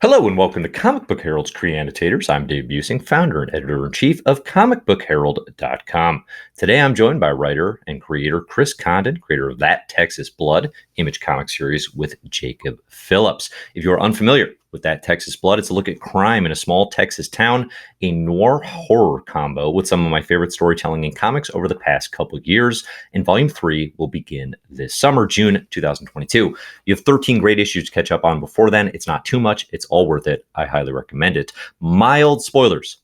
Hello and welcome to Comic Book Herald's Creannotators. I'm Dave Busing, founder and editor-in-chief of comicbookherald.com. Today I'm joined by writer and creator Chris Condon, creator of That Texas Blood Image comic series with Jacob Phillips. If you're unfamiliar with That Texas Blood, it's a look at crime in a small Texas town, a noir horror combo with some of my favorite storytelling in comics over the past couple of years. And Volume 3 will begin this summer, June 2022. You have 13 great issues to catch up on before then. It's not too much. It's all worth it. I highly recommend it. Mild spoilers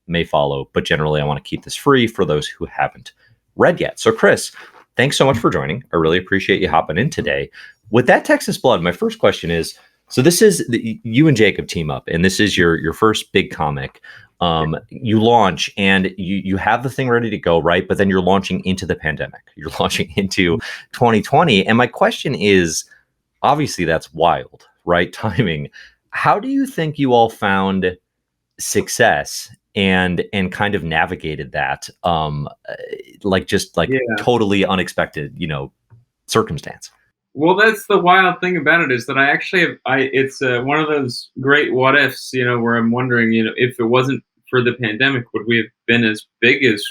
may follow, but generally I want to keep this free for those who haven't read yet. So Chris, thanks so much for joining. I really appreciate you hopping in today. With That Texas Blood, my first question is, so this is you and Jacob team up, and this is your first big comic. You launch and you have the thing ready to go, right? But then you're launching into the pandemic. You're launching into 2020. And my question is, obviously that's wild, right? Timing. How do you think you all found success and kind of navigated that totally unexpected, circumstance? Well, that's the wild thing about it is that it's one of those great what ifs, where I'm wondering, if it wasn't for the pandemic, would we have been as big as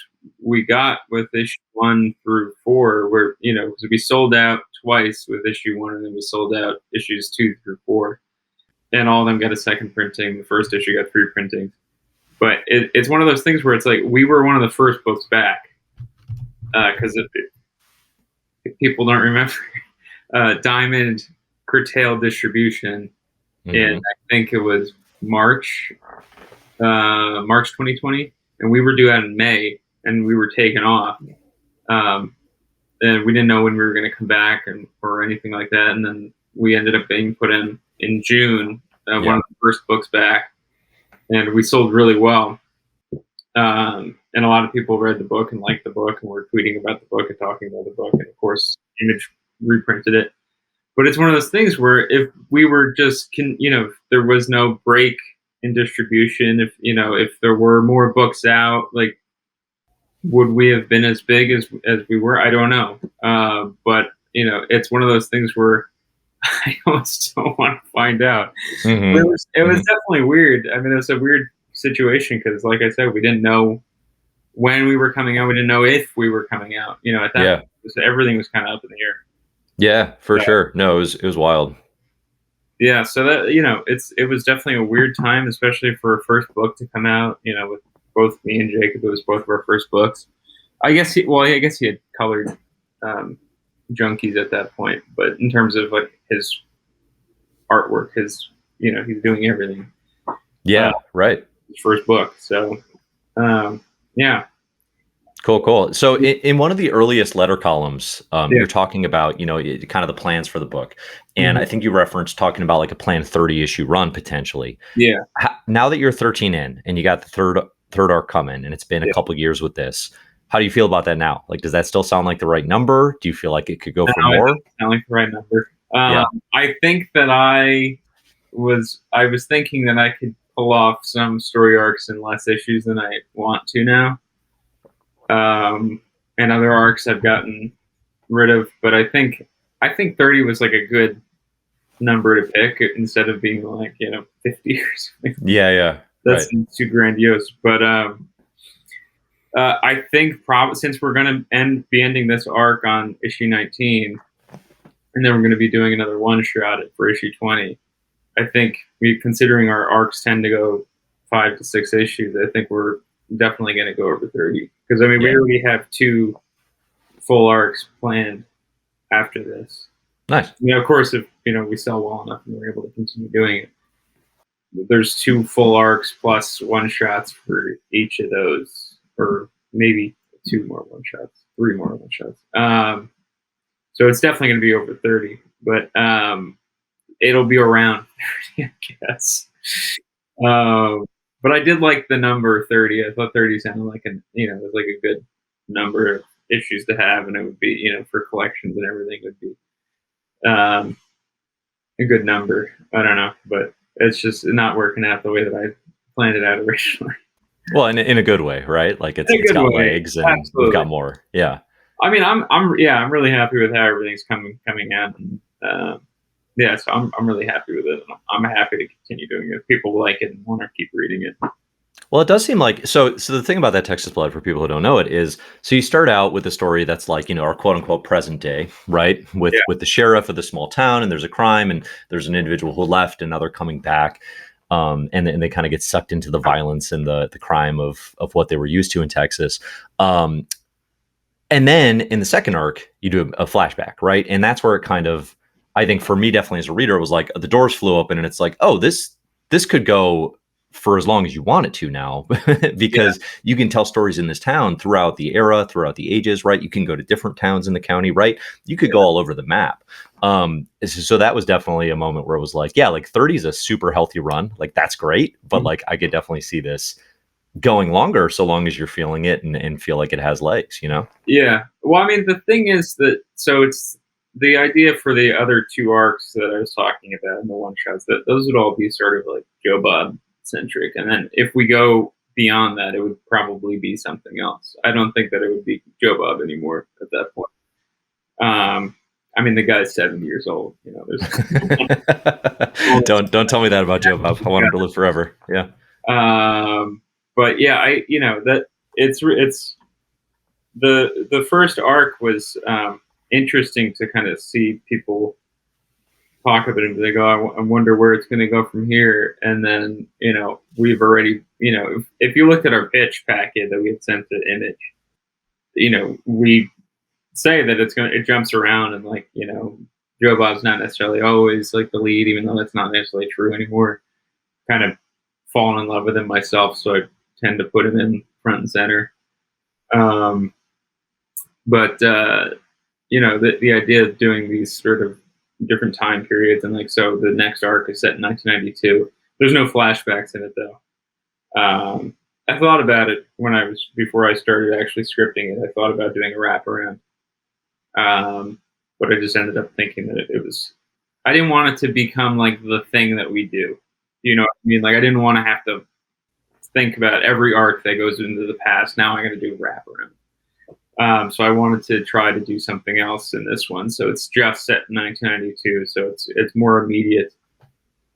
we got with issue 1 through 4, where, because we sold out twice with issue 1 and then we sold out issues 2 through 4, and all of them got a second printing. The first issue got 3 printings, but it's one of those things where it's like, we were one of the first books back, because if people don't remember, Diamond curtailed distribution in, I think it was March 2020, and we were due out in May, and we were taken off, and we didn't know when we were going to come back or anything like that, and then we ended up being put in June, one of the first books back, and we sold really well, and a lot of people read the book and liked the book and were tweeting about the book and talking about the book, and of course Image reprinted it. But it's one of those things where if we were just if there was no break in distribution, if there were more books out, like, would we have been as big as we were? I don't know, but it's one of those things where I almost don't want to find out. It was definitely weird. I mean, it was a weird situation because, like I said, we didn't know when we were coming out. We didn't know if we were coming out. At that point, everything was kind of up in the air. Yeah, for sure. No, it was wild. Yeah, so that it was definitely a weird time, especially for a first book to come out. With both me and Jacob, it was both of our first books. I guess he had colored junkies at that point, but in terms of like his artwork, he's doing everything. Yeah, right. His first book, so yeah. Cool. So in one of the earliest letter columns, you're talking about, kind of the plans for the book. And I think you referenced talking about like a planned 30 issue run potentially. Yeah. Now that you're 13 in and you got the third arc coming and it's been a couple of years with this, how do you feel about that now? Like, does that still sound like the right number? Do you feel like it could go for more? It doesn't sound like the right number. I think that I was thinking that I could pull off some story arcs in less issues than I want to now. And other arcs I've gotten rid of, but I think 30 was like a good number to pick instead of being like 50 or something. Yeah. That's too grandiose. But I think since we're going to be ending this arc on issue 19, and then we're going to be doing another one shot for issue 20. I think considering our arcs tend to go 5 to 6 issues, I think we're definitely going to go over 30 because we already have 2 full arcs planned after this. Nice. Of course, if we sell well enough and we're able to continue doing it, there's 2 full arcs plus one shots for each of those, or maybe 2 more one shots, 3 more one shots. So it's definitely going to be over 30, but it'll be around 30, I guess. But I did like the number 30. I thought 30 sounded like it was like a good number of issues to have, and it would be, for collections and everything, would be a good number. I don't know, but it's just not working out the way that I planned it out originally. Well, in a good way, right? Like it's got legs and Absolutely. We've got more. Yeah. I mean, I'm really happy with how everything's coming out. And, yeah, so I'm really happy with it. I'm happy to continue doing it. If people like it and want to keep reading it. Well, it does seem like so. So the thing about that Texas Blood, for people who don't know it, is so you start out with a story that's like our quote unquote present day, right? Yeah, With the sheriff of the small town, and there's a crime, and there's an individual who left, and now they're coming back, and they kind of get sucked into the violence and the crime of what they were used to in Texas. Um, and then in the second arc, you do a flashback, right? And that's where it kind of, I think for me, definitely as a reader, it was like the doors flew open, and it's like, oh, this could go for as long as you want it to now, yeah, because you can tell stories in this town throughout the era, throughout the ages, right? You can go to different towns in the county, right? You could go all over the map. So that was definitely a moment where it was like, yeah, like 30 is a super healthy run. Like that's great. But Mhm. like, I could definitely see this going longer so long as you're feeling it and feel like it has legs, you know? Yeah. Well, I mean, the thing is that so it's the idea for the other two arcs that I was talking about in the one shots that those would all be sort of like Joe Bob centric, and then if we go beyond that, it would probably be something else. I don't think that it would be Joe Bob anymore at that point. I mean, the guy's 70 years old. There's Don't tell me that about Joe Bob. I want him to live forever. Yeah. but yeah, that it's the first arc was interesting to kind of see people talk about it. They go, I wonder where it's going to go from here. And then we've already if you looked at our pitch packet that we had sent to Image, we say that it jumps around and like Joe Bob's not necessarily always like the lead, even though that's not necessarily true anymore. Kind of fallen in love with him myself, so I tend to put him in front and center. Um, but the idea of doing these sort of different time periods, and like so the next arc is set in 1992. There's no flashbacks in it though. I thought about it before I started actually scripting it. I thought about doing a wraparound, but I just ended up thinking that it was. I didn't want it to become like the thing that we do. You know what I mean? Like I didn't want to have to think about every arc that goes into the past. Now I got to do a wraparound. So I wanted to try to do something else in this one. So it's just set in 1992. So it's more immediate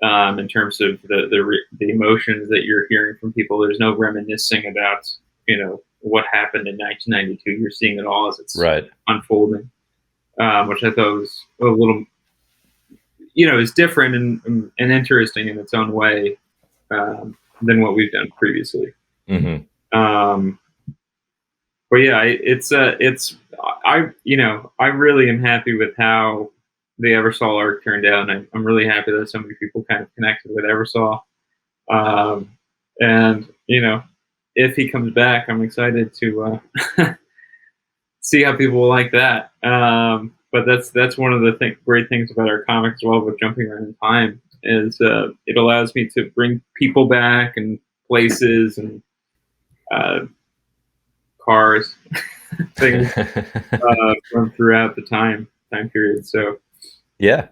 in terms of the emotions that you're hearing from people. There's no reminiscing about what happened in 1992. You're seeing it all as it's Right. unfolding, which I thought was a little is different and interesting in its own way than what we've done previously. Mm-hmm. But yeah, I really am happy with how the Eversol arc turned out, and I'm really happy that so many people kind of connected with Eversol. And if he comes back, I'm excited to see how people will like that. But that's one of the great things about our comics as well with jumping around in time is it allows me to bring people back and places and cars things from throughout the time period. So Yeah.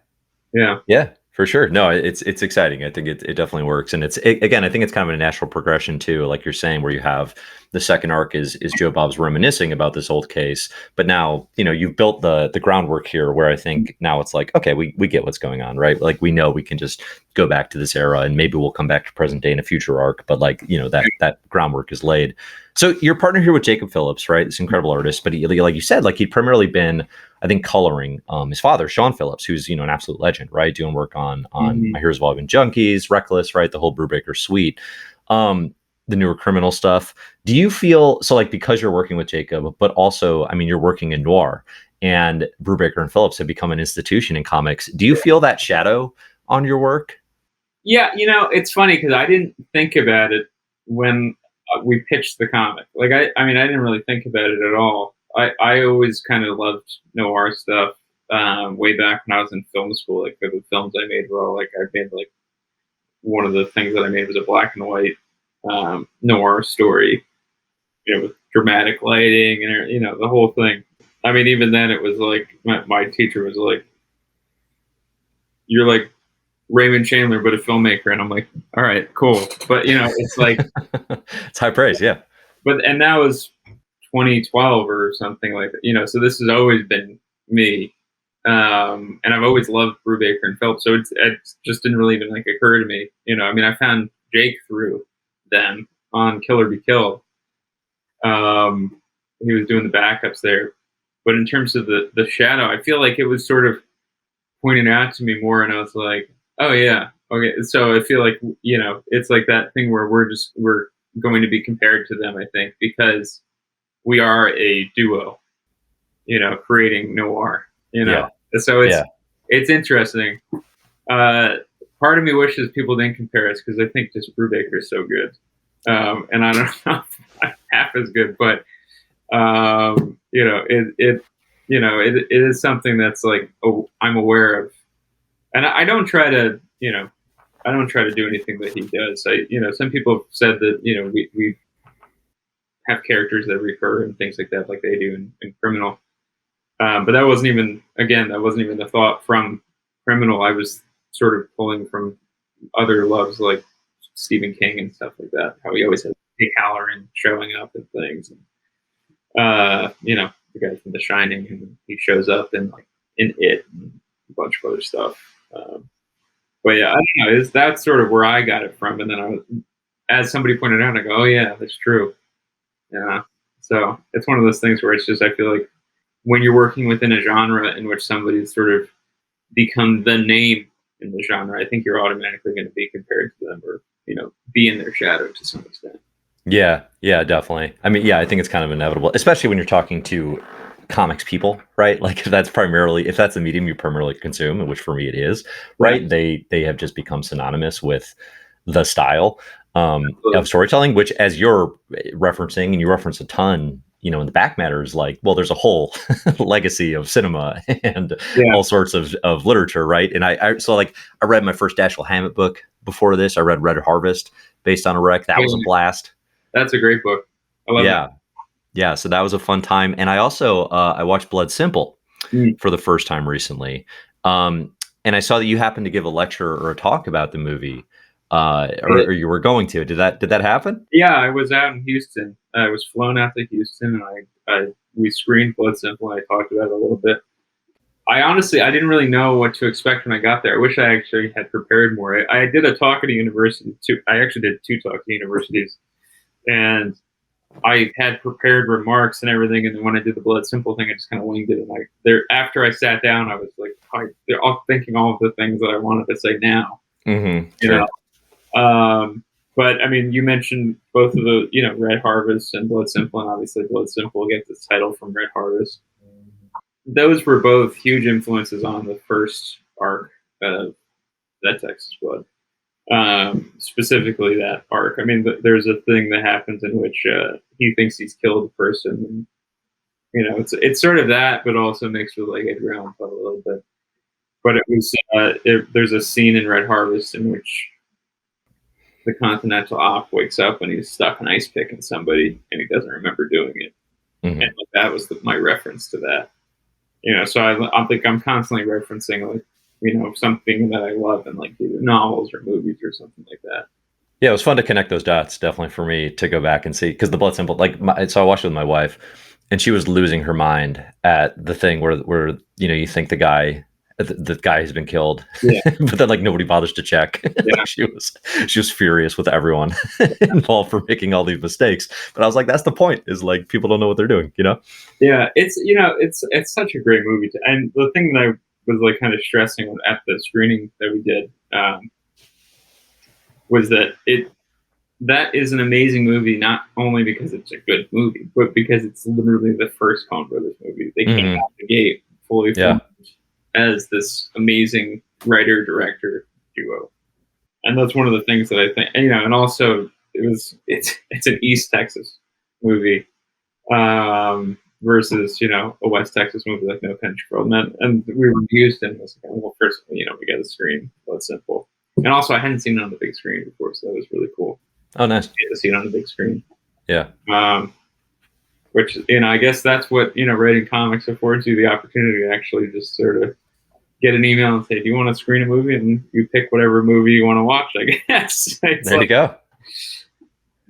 yeah, Yeah, for sure. No, it's exciting. I think it definitely works, and again, I think it's kind of a natural progression too, like you're saying, where you have the second arc is Joe Bob's reminiscing about this old case, but now you've built the groundwork here, where I think now it's like, okay, we get what's going on, right? Like we know we can just go back to this era, and maybe we'll come back to present day in a future arc, but like that groundwork is laid. So you're partnered here with Jacob Phillips, right? This incredible artist, but he, like you said, like he'd primarily been, I think, coloring his father, Sean Phillips, who's an absolute legend, right? Doing work on My Heroes Have All Been Junkies, Reckless, right? The whole Brubaker suite, the newer criminal stuff. Do you feel so like because you're working with Jacob, but also, I mean, you're working in noir, and Brubaker and Phillips have become an institution in comics. Do you feel that shadow on your work? yeah. It's funny because I didn't think about it when we pitched the comic. Like I mean, I didn't really think about it at all. I always kind of loved noir stuff way back when I was in film school. Like the films I made were all like I made like one of the things that I made was a black and white noir story, with dramatic lighting and the whole thing. I mean, even then it was like my teacher was like, "You're like Raymond Chandler, but a filmmaker," and I'm like, "All right, cool." But it's like, It's high praise, yeah. and that was 2012 or something like that. So this has always been me. And I've always loved Brubaker and Phillips, so it just didn't really even like occur to me. I mean, I found Jake through them on Kill or Be Killed. He was doing the backups there, but in terms of the shadow, I feel like it was sort of pointed out to me more, and I was like, oh yeah, okay. So I feel like it's like that thing where we're going to be compared to them, I think, because we are a duo, creating noir. Yeah. So Yeah. it's interesting. Part of me wishes people didn't compare us because I think just Brubaker is so good, and I don't know if I'm half as good, but it is something that's like I'm aware of, and I don't try to do anything that he does. Some people have said that we have characters that recur and things like that, like they do in Criminal. But that wasn't even the thought from Criminal. I was sort of pulling from other loves like Stephen King and stuff like that. How he always has Dick Halloran showing up and things. And, the guy from The Shining, and he shows up in It and a bunch of other stuff. But yeah, I don't know. That's sort of where I got it from. And then as somebody pointed out, I go, oh yeah, that's true. Yeah. So it's one of those things where it's just, I feel like when you're working within a genre in which somebody's sort of become the name in the genre, I think you're automatically going to be compared to them, or be in their shadow to some extent. Yeah, yeah, definitely. I mean, yeah, I think it's kind of inevitable, especially when you're talking to comics people, right? Like if that's the medium you primarily consume, which for me it is, right? Yeah. They have just become synonymous with the style of storytelling, which, as you're referencing, and you reference a ton, in the back matter, is like, well, there's a whole legacy of cinema and all sorts of literature, right? And I read my first Dashiell Hammett book before this. I read Red Harvest based on a rec. That was a blast. That's a great book. I love that. Yeah. So that was a fun time. And I also, I watched Blood Simple for the first time recently. And I saw that you happened to give a lecture or a talk about the movie, or you were going to. Did that happen? Yeah, I was out in Houston. I was flown out to Houston, and we screened Blood Simple, and I talked about it a little bit. I didn't really know what to expect when I got there. I wish I actually had prepared more. I did a talk at a university too. I actually did 2 talks at universities, and I had prepared remarks and everything. And then when I did the Blood Simple thing, I just kind of winged it. And after I sat down, I was like, they're all thinking all of the things that I wanted to say now. Mm-hmm. Sure. But I mean, you mentioned both of the, Red Harvest and Blood Simple, and obviously Blood Simple gets its title from Red Harvest. Those were both huge influences on the first arc of That Texas Blood. Specifically that arc. I mean, there's a thing that happens in which he thinks he's killed a person. And, it's sort of that, but also mixed with like Edgar Allan Poe a little bit. But it was there's a scene in Red Harvest in which the Continental Op wakes up and he's stuck an ice pick in somebody and he doesn't remember doing it. Mm-hmm. And that was my reference to that. So I think I'm constantly referencing something that I love in like either novels or movies or something like that. Yeah, it was fun to connect those dots, definitely, for me to go back and see, because the Blood Simple, so I watched it with my wife, and she was losing her mind at the thing where you think the guy has been killed, but then nobody bothers to check. Yeah. she was furious with everyone involved for making all these mistakes. But I was like, that's the point, is like people don't know what they're doing, Yeah, it's such a great movie, and the thing that I was like kind of stressing at the screening that we did was that that is an amazing movie, not only because it's a good movie, but because it's literally the first Coen Brothers movie. They came out the gate fully formed as this amazing writer-director duo. And that's one of the things that I think, and also it's an East Texas movie versus, a West Texas movie like No Country for Old Men. And we were in Houston. I was like, well, first, we got a screen. Blood Simple. And also, I hadn't seen it on the big screen before, so that was really cool. Oh, nice. To see it on the big screen. Yeah. Which, I guess that's what, writing comics affords you the opportunity to actually just sort of get an email and say, do you want to screen a movie? And you pick whatever movie you want to watch, I guess. There you go.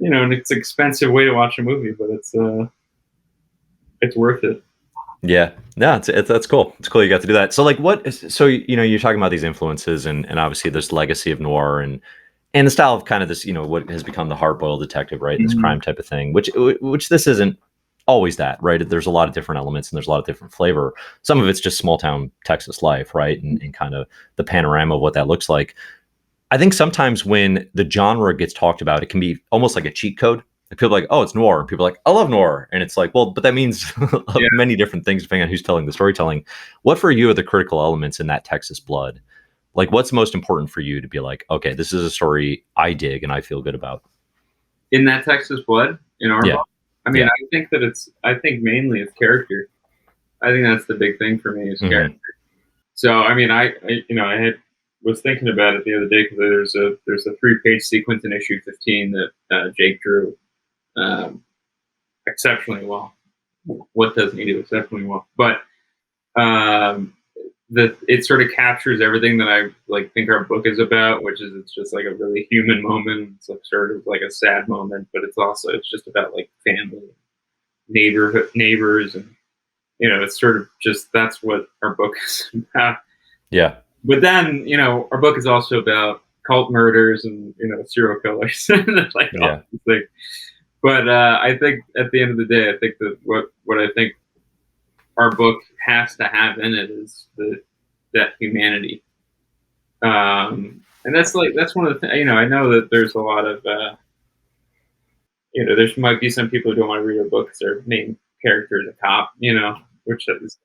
And it's an expensive way to watch a movie, but it's worth it. Yeah. No, that's cool. It's cool you got to do that. So like so you're talking about these influences and obviously this legacy of noir and the style of kind of this, what has become the hard-boiled detective, right? This Mhm. crime type of thing, which this isn't always that, right? There's a lot of different elements and there's a lot of different flavor. Some of it's just small town Texas life, right? And kind of the panorama of what that looks like. I think sometimes when the genre gets talked about, it can be almost like a cheat code. Like people are like, oh, it's noir. And people are like, I love noir. And it's like, well, but that means Yeah. many different things depending on who's telling the storytelling. What for you are the critical elements in that Texas blood? Like, what's most important for you to be like, okay, this is a story I dig and I feel good about? In that Texas blood, in our Yeah. book, I mean, Yeah. I think mainly it's character. I think that's the big thing for me is Hmm. character. So, I mean, was thinking about it the other day because there's a 3-page sequence in issue 15 that Jake drew um, exceptionally well. What doesn't he do exceptionally well? But um, it sort of captures everything that I like think our book is about, which is it's just like a really human moment. It's like sort of like a sad moment, but it's just about like family, neighborhood, neighbors, and it's sort of just that's what our book is about. Yeah. But then our book is also about cult murders and serial killers and like all Yeah. these things. But I think at the end of the day, I think that what I think our book has to have in it is that humanity. And that's one of the things. I know that there's a lot of there might be some people who don't want to read our book because their main character is a cop. Which is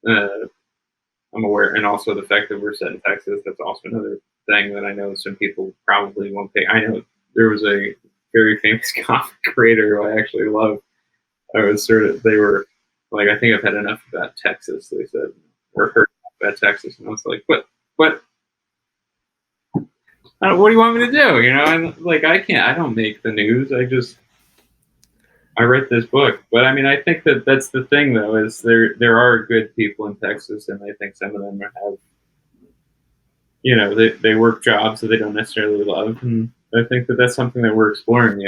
I'm aware, and also the fact that we're set in Texas. That's also another thing that I know some people probably won't pay. I know there was a very famous comic creator who I actually love. They were like, I think I've had enough about Texas. They said, or heard about Texas, and I was like, what? What do you want me to do? And like, I don't make the news. I write this book. But I mean, I think that that's the thing, though, is there are good people in Texas, and I think some of them have, they work jobs that they don't necessarily love, and I think that that's something that we're exploring.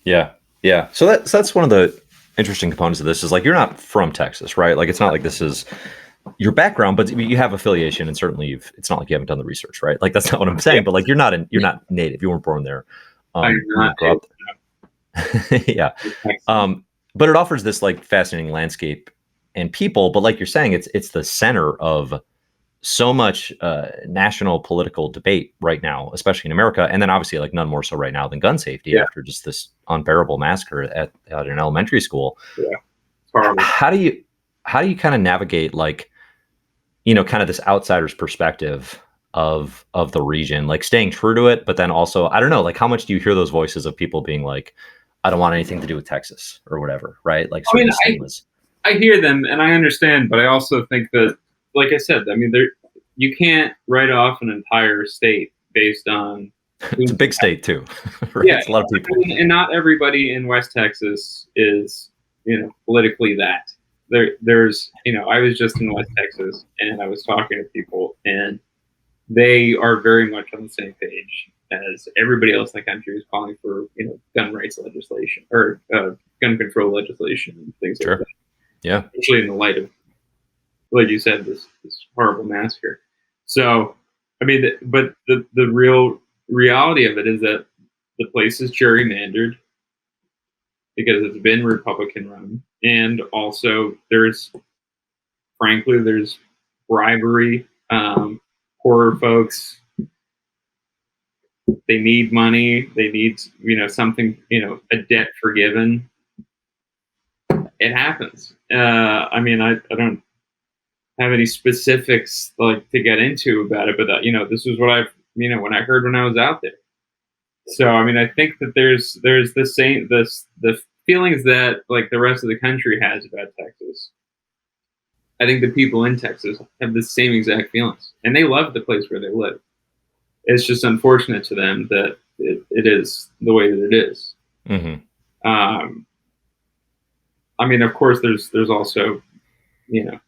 Yeah. Yeah. So that's one of the interesting components of this is like you're not from Texas, right? Like it's not like this is your background, but you have affiliation, and certainly it's not like you haven't done the research, right? Like that's not what I'm Yeah, saying. But like you're not native. You weren't born there. I'm You not didn't grow up. Yeah. a Texan. But it offers this like fascinating landscape and people. But like you're saying, it's the center of so much national political debate right now, especially in America, and then obviously like none more so right now than gun safety Yeah, after just this unbearable massacre at an elementary school. yeah, it's horrible. How do you kind of navigate like kind of this outsider's perspective of the region, like staying true to it, but then also I don't know, like how much do you hear those voices of people being like, I don't want anything to do with Texas or whatever, right? Like I mean, certain stigmas. I hear them and I understand, but I also think that, like I said, I mean, you can't write off an entire state based on It's a who. big state too, right? Yeah, It's a lot of I people. mean, and not everybody in West Texas is politically that. I was just in West Texas and I was talking to people and they are very much on the same page as everybody else in the country is calling for gun rights legislation or gun control legislation and things like that. Sure. Yeah. Especially in the light of, like you said, this horrible massacre. So, I mean, but the real reality of it is that the place is gerrymandered because it's been Republican run, and also there's bribery. Poorer folks, they need money. They need something, a debt forgiven. It happens. I mean, I don't have any specifics like to get into about it, but this is what I've when I heard when I was out there. So I mean, I think that there's the feelings that like the rest of the country has about Texas. I think the people in Texas have the same exact feelings, and they love the place where they live. It's just unfortunate to them that it is the way that it is. Hmm. Um, I mean, of course, there's also you know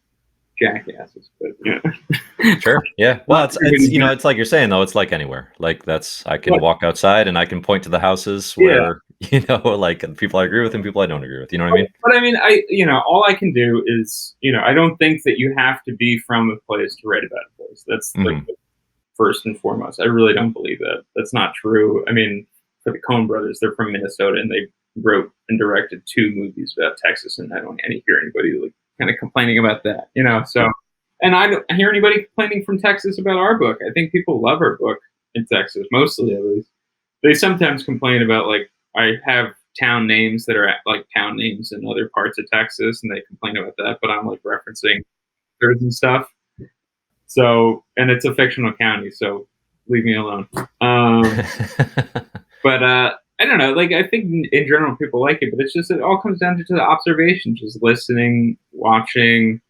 jackasses, but Sure. Yeah. Well, it's like you're saying though. It's like anywhere. Like I can walk outside and I can point to the houses where like people I agree with and people I don't agree with. You know what I mean? But I mean, all I can do is, I don't think that you have to be from a place to write about a place. That's like first and foremost. I really don't believe that. That's not true. I mean, for the Coen brothers, they're from Minnesota and they wrote and directed 2 movies about Texas, and I don't hear anybody like kind of complaining about that, So, and I don't hear anybody complaining from Texas about our book. I think people love our book in Texas, mostly at least. They sometimes complain about like I have town names that are like town names in other parts of Texas, and they complain about that. But I'm like referencing theirs and stuff. So, and it's a fictional county, so leave me alone. But I don't know. Like I think in general people like it, but it's just it all comes down to the observation, just listening, watching,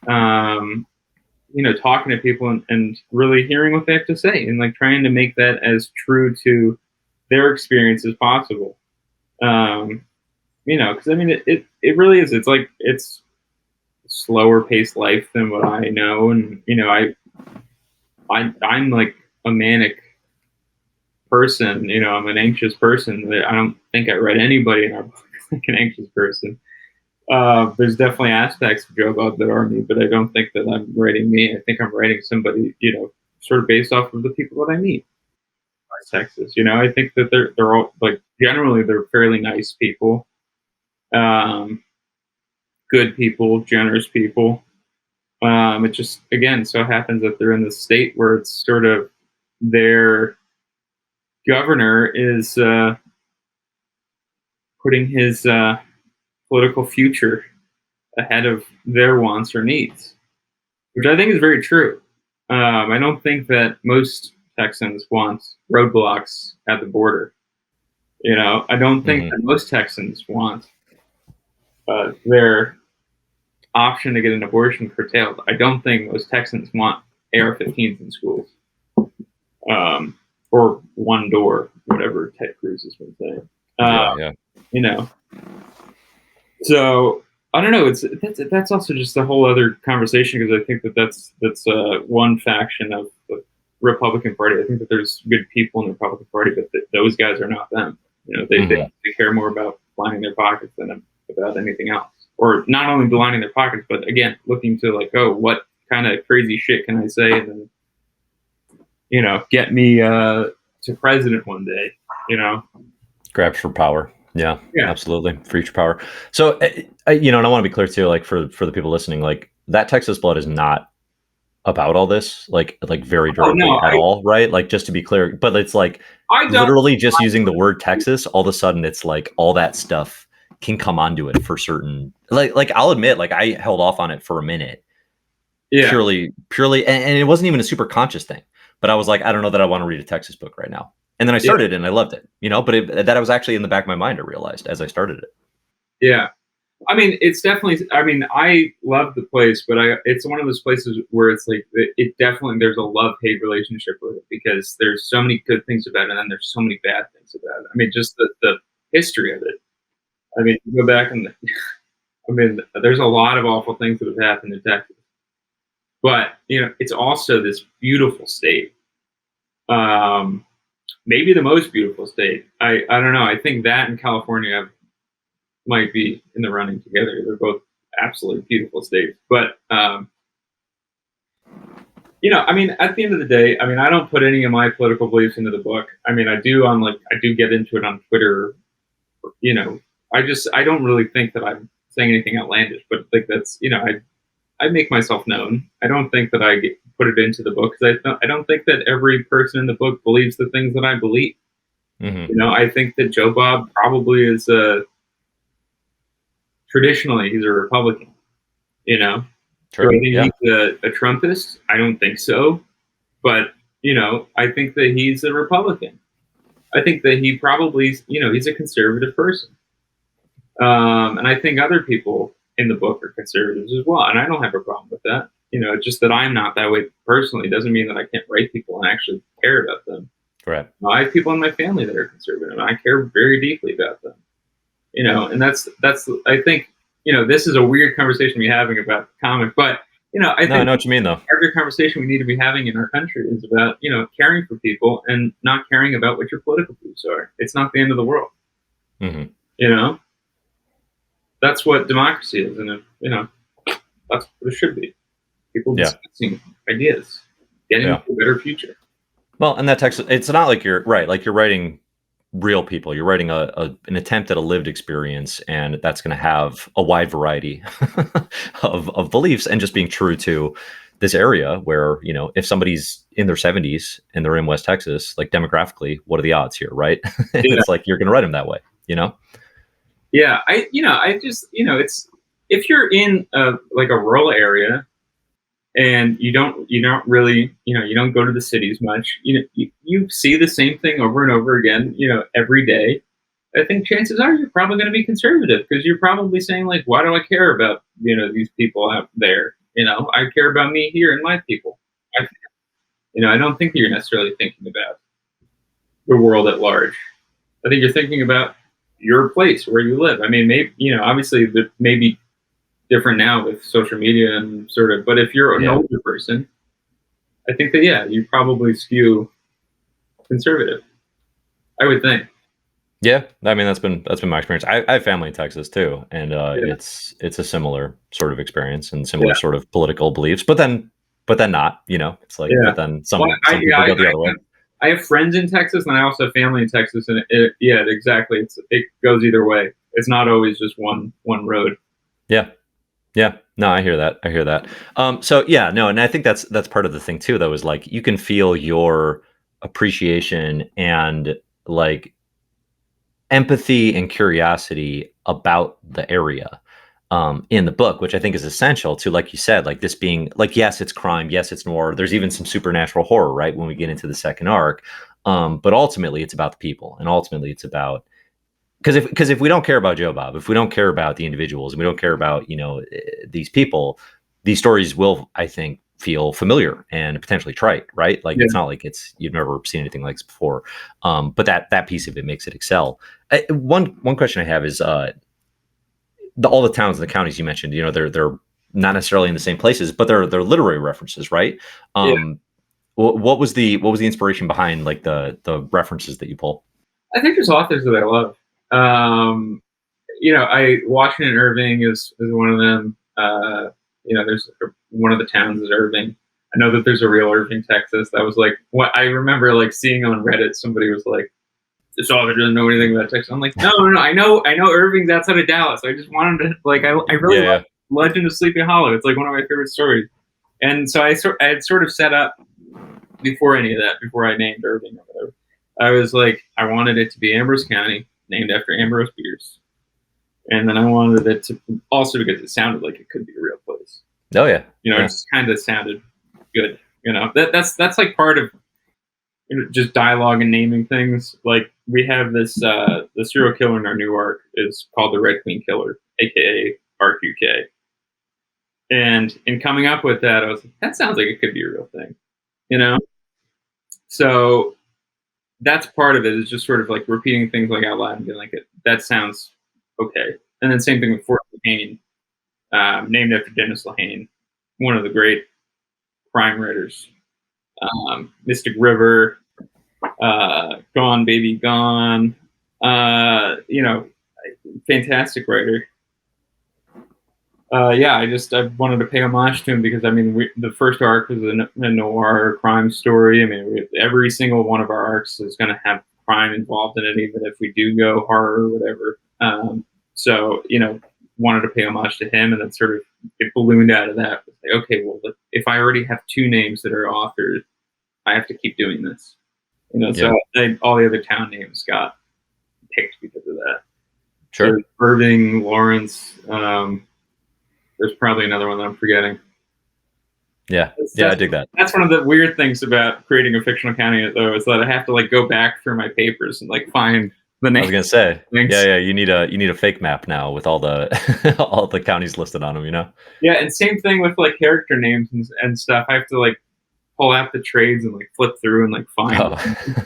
talking to people and really hearing what they have to say, and like trying to make that as true to their experience as possible. Because I mean, it really is. It's like it's slower paced life than what I know, and I'm like a manic person. I'm an anxious person. I don't think I read anybody in our book like an anxious person. There's definitely aspects of Joe Bob that are me, but I don't think that I'm writing me. I think I'm writing somebody, sort of based off of the people that I meet. Texas, I think that they're all like generally they're fairly nice people, good people, generous people. It just again so happens that they're in the state where it's sort of their governor is putting his political future ahead of their wants or needs, which I think is very true. I don't think that most Texans want roadblocks at the border. I don't think that most Texans want their option to get an abortion curtailed. I don't think most Texans want AR-15s in schools, or one door, whatever Ted Cruz has been saying. So I don't know. That's also just a whole other conversation, because I think that's one faction of the Republican Party. I think that there's good people in the Republican Party, but those guys are not them. They care more about lining their pockets than about anything else. Or not only lining their pockets, but again, looking to like, oh, what kind of crazy shit can I say, and then get me to president one day. Grabs for power. Yeah, absolutely. For each power. So, and I want to be clear too, like for the people listening, like that Texas Blood is not about all this, like very directly at all, right? Like just to be clear, but it's like literally just using the word Texas, all of a sudden it's like all that stuff can come onto it for certain, like I'll admit, like I held off on it for a minute, purely, and it wasn't even a super conscious thing, but I was like, I don't know that I want to read a Texas book right now. And then I started and I loved it, but that was actually in the back of my mind, I realized as I started it. Yeah. I mean, it's definitely, I love the place, but it's one of those places where it's like, it definitely, there's a love-hate relationship with it, because there's so many good things about it, and then there's so many bad things about it. I mean, just the history of it. I mean, you go back and, there's a lot of awful things that have happened in Texas. But, it's also this beautiful state. Maybe the most beautiful state. I don't know. I think that and California might be in the running together. They're both absolutely beautiful states. But, at the end of the day, I don't put any of my political beliefs into the book. I do get into it on Twitter. I don't really think that I'm saying anything outlandish, but like that's, I make myself known. I don't think that I put it into the book, because I don't think that every person in the book believes the things that I believe. I think that Joe Bob probably is traditionally he's a Republican. Sure, so I think he's a Trumpist. I don't think so, but I think that he's a Republican. I think that he probably, he's a conservative person, and I think other people in the book are conservatives as well, and I don't have a problem with that. Just that I'm not that way personally doesn't mean that I can't write people and actually care about them. Right. I have people in my family that are conservative, and I care very deeply about them. And that's I think this is a weird conversation we're having about the comic, but I No, I think know what you mean though. every conversation we need to be having in our country is about, caring for people and not caring about what your political views are. It's not the end of the world. Hmm. You know, that's what democracy is, and that's what it should be. People Yeah. discussing ideas, getting Yeah. to a better future. Well, and that text, it's not like you're right. Like you're writing real people. You're writing an attempt at a lived experience, and that's going to have a wide variety of beliefs, and just being true to this area where, if somebody's in their 70s and they're in West Texas, like demographically, what are the odds here, right? And Yeah, it's like you're going to write them that way, you know? yeah. I just, it's if you're in like a rural area and you don't really, you don't go to the cities much. You see the same thing over and over again, every day. I think chances are you're probably going to be conservative because you're probably saying like, why do I care about these people out there? I care about me here and my people. I, I don't think that you're necessarily thinking about the world at large. I think you're thinking about your place where you live. I mean, maybe obviously that may be different now with social media and sort of, but if you're an Yeah. older person, I think that you probably skew conservative. I would think. Yeah, I mean that's been my experience. I have family in Texas too, and Yeah, it's a similar sort of experience and similar yeah, sort of political beliefs. But then not. It's like, yeah. but then Well, some people go the other way. I have friends in Texas, and I also have family in Texas, and yeah, exactly. It goes either way. It's not always just one road. Yeah, yeah. No, I hear that. I hear that. So yeah, no, and I think that's part of the thing too, though, is like you can feel your appreciation and like empathy and curiosity about the area in the book, which I think is essential to, like you said, like this being like, yes, it's crime, yes, it's noir. There's even some supernatural horror, right? When we get into the second arc, but ultimately, it's about the people, and ultimately, it's about because if we don't care about Joe Bob, if we don't care about the individuals, and we don't care about these people, these stories will, I think, feel familiar and potentially trite, right? Like it's Yeah, not like you've never seen anything like this before, but that piece of it makes it excel. One question I have is all the towns and the counties you mentioned, they're not necessarily in the same places, but they're literary references, right? yeah. What was the inspiration behind like the references that you pull? I think there's authors that I love. Um, I Washington Irving is one of them. There's one of the towns is Irving. I know that there's a real Irving, Texas. That was like what I remember like seeing on Reddit. Somebody was like, "This author doesn't know anything about Texas." I'm like, "No, no, no. I know Irving's outside of Dallas. I just wanted to like, I really love Yeah, Legend of Sleepy Hollow. It's like one of my favorite stories." And so I had sort of set up before any of that, before I named Irving or whatever. I was like, I wanted it to be Ambrose County, named after Ambrose Bierce. And then I wanted it to also because it sounded like it could be a real place. yeah. Oh yeah, It yeah, just kind of sounded good. That's like part of just dialogue and naming things. Like we have this the serial killer in our new arc is called the Red Queen Killer, aka RQK. And in coming up with that, I was like, that sounds like it could be a real thing, you know. So that's part of it is just sort of like repeating things like out loud and being like, that sounds okay. And then same thing with Fort Lehane, named after Dennis Lehane, one of the great crime writers. Mystic River, Gone Baby Gone, uh, you know, fantastic writer. Yeah, I wanted to pay homage to him because I mean the first arc was a noir crime story. I mean every single one of our arcs is going to have crime involved in it, even if we do go horror or whatever. So wanted to pay homage to him, and then sort of it ballooned out of that. Like, okay, well if I already have two names that are authors, I have to keep doing this. yeah. So all the other town names got picked because of that. There's Sure. Irving, Lawrence. There's probably another one that I'm forgetting. Yeah, That's, yeah. I that's dig that. that's one of the weird things about creating a fictional county, though, is that I have to like go back through my papers and like find the I was names gonna say, of things. yeah. You need a fake map now with all the all the counties listed on them. Yeah, and same thing with like character names and stuff. I have to like pull out the trades and like flip through and like find Oh.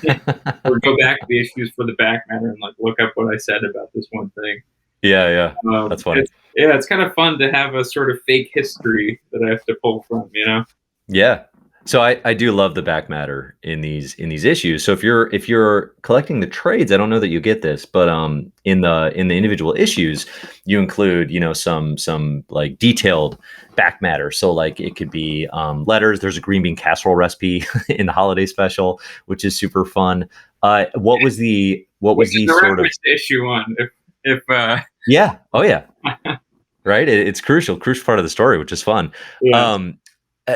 them. Or go back to the issues for the back matter and like look up what I said about this one thing. Yeah. That's funny. It's kind of fun to have a sort of fake history that I have to pull from, you know? Yeah. So I do love the back matter in these issues. So if you're collecting the trades, I don't know that you get this, but in the individual issues, you include, some like detailed back matter. So like it could be letters. There's a green bean casserole recipe in the holiday special, which is super fun. What was the The sort of reference to issue one, if yeah. Oh yeah. Right. It's crucial part of the story, which is fun. yeah. Um,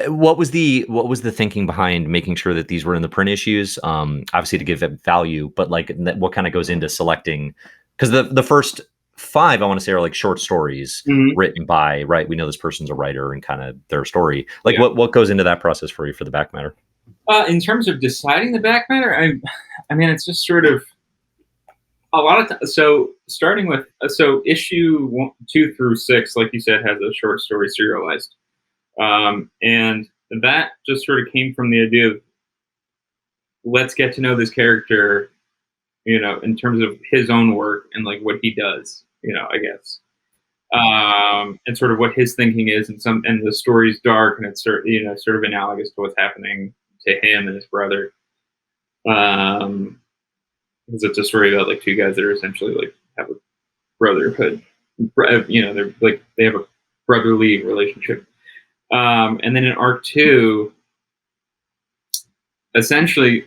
what was the thinking behind making sure that these were in the print issues? Obviously to give it value, but like what kind of goes into selecting? Because the first five I want to say are like short stories Mhm. written by, right. We know this person's a writer and kind of their story. Like Yeah. what goes into that process for you for the back matter? In terms of deciding the back matter, I mean, it's just sort of a lot of times. So starting with issue 2 through 6, like you said, has a short story serialized, and that just sort of came from the idea of let's get to know this character, in terms of his own work and like what he does, I guess, and sort of what his thinking is, and the story's dark and it's sort of analogous to what's happening to him and his brother. Um, because it's a story about like two guys that are essentially like have a brotherhood. They're like they have a brotherly relationship. And then in arc 2, essentially,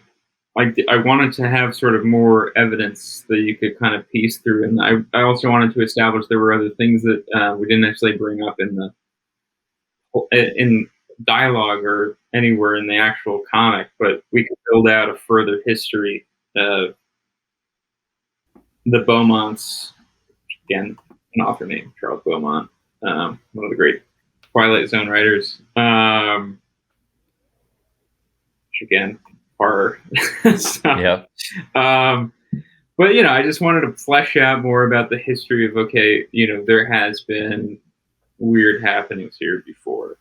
I wanted to have sort of more evidence that you could kind of piece through, and I also wanted to establish there were other things that we didn't actually bring up in dialogue or anywhere in the actual comic, but we could build out a further history of the Beaumonts. Again, an author named Charles Beaumont, one of the great Twilight Zone writers. Which again, horror. So, Yeah. um, but I just wanted to flesh out more about the history of there has been weird happenings here before,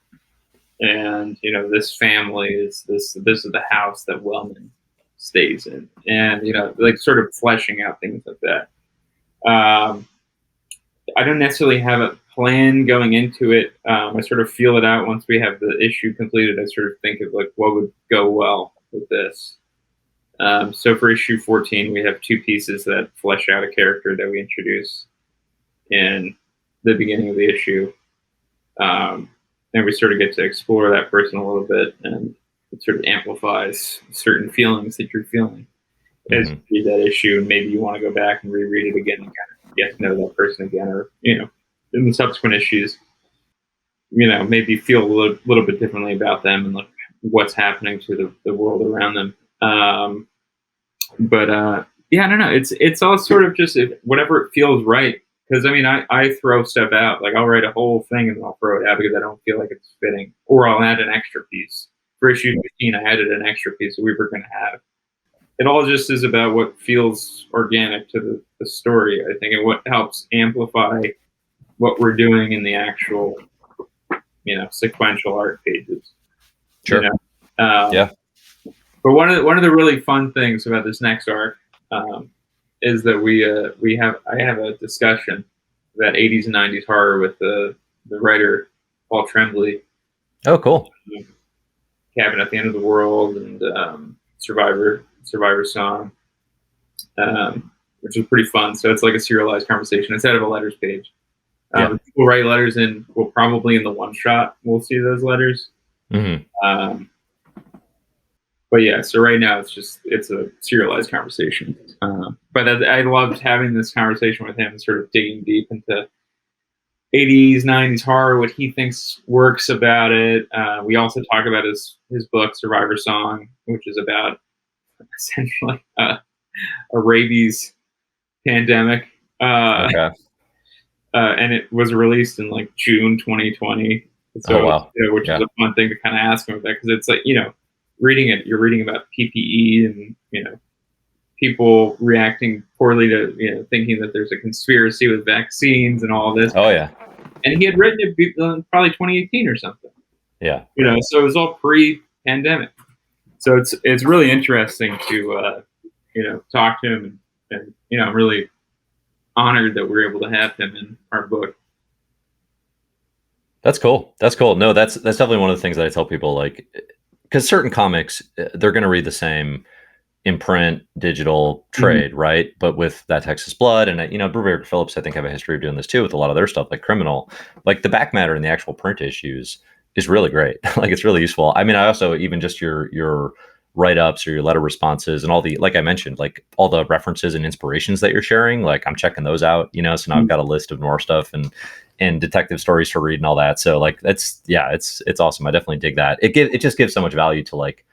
and this family this is the house that Wellman stays in, and like sort of fleshing out things like that. I don't necessarily have a plan going into it. I sort of feel it out once we have the issue completed. I sort of think of like what would go well with this. So for issue 14, we have two pieces that flesh out a character that we introduce in the beginning of the issue. And we sort of get to explore that person a little bit, and it sort of amplifies certain feelings that you're feeling as you read that issue. And maybe you want to go back and reread it again and kind of get to know that person again, or in the subsequent issues, maybe feel a little bit differently about them and like what's happening to the world around them. But yeah, I don't know. It's all sort of just whatever it feels right. Because I mean, I throw stuff out. Like I'll write a whole thing and I'll throw it out because I don't feel like it's fitting, or I'll add an extra piece. For issue 15, I added an extra piece that we were going to have. It all just is about what feels organic to the story, I think, and what helps amplify what we're doing in the actual, sequential art pages. Sure. Yeah. But one of the really fun things about this next arc is that I have a discussion about 80s and 90s horror with the writer Paul Tremblay. Oh, cool. Cabin at the End of the World and Survivor Song, which is pretty fun. So it's like a serialized conversation instead of a letters page. People write letters in. Well, probably in the one shot, we'll see those letters. Mm-hmm. But yeah, so right now it's a serialized conversation. But I loved having this conversation with him, sort of digging deep into 80s, 90s horror, what he thinks works about it. We also talk about his book, Survivor Song, which is about essentially a rabies pandemic. Okay. And it was released in like June 2020. So, Oh, wow. which is a fun thing to kind of ask him about, because it's like, reading it, you're reading about PPE and, people reacting poorly to, thinking that there's a conspiracy with vaccines and all this. Oh, yeah. And he had written it probably 2018 or something. Yeah. So it was all pre-pandemic. So it's really interesting to, talk to him and I'm really honored that we're able to have him in our book. That's cool. That's cool. No, that's definitely one of the things that I tell people, like, because certain comics, they're going to read the same in print, digital, trade, right? But with that Texas Blood and Brubaker Phillips, I think have a history of doing this too with a lot of their stuff, like Criminal. Like the back matter in the actual print issues is really great. Like it's really useful. I mean, I also even just your write-ups or your letter responses and all the, like I mentioned, like all the references and inspirations that you're sharing, like I'm checking those out, so now I've got a list of noir stuff and detective stories to read and all that. So like it's awesome. I definitely dig that. It just gives so much value to, like,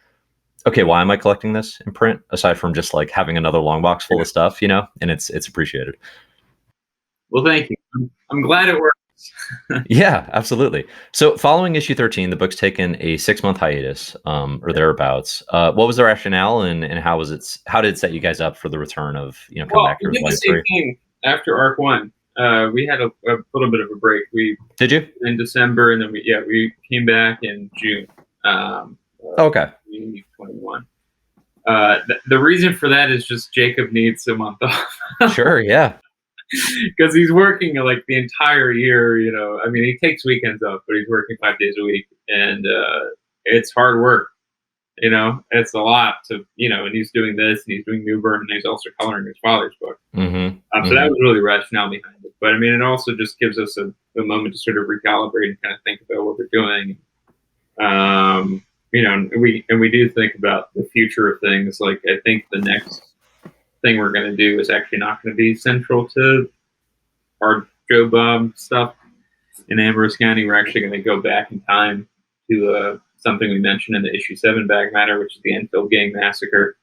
okay, why am I collecting this in print aside from just like having another long box full of stuff, and it's appreciated. Well, thank you. I'm glad it works. Yeah, absolutely. So following issue 13, the book's taken a 6-month hiatus, or thereabouts. What was the rationale, and how did it set you guys up for the return of, come Well, back we to did the volume same 3? thing after arc 1. We had a little bit of a break. We Did you? in December, and then we came back in June. Okay. 2021. The reason for that is just Jacob needs a month off. Sure. Yeah. Because he's working like the entire year. I mean, he takes weekends off, but he's working 5 days a week, and it's hard work. It's a lot to, and he's doing this, and he's doing Newburn, and he's also coloring his father's book. So that was really the rationale behind it. But I mean, it also just gives us a moment to sort of recalibrate and kind of think about what we're doing. We do think about the future of things. Like, I think the next thing we're going to do is actually not going to be central to our Joe Bob stuff in Ambrose County. We're actually going to go back in time to something we mentioned in the issue 7 bag matter, which is the Enfield Gang Massacre,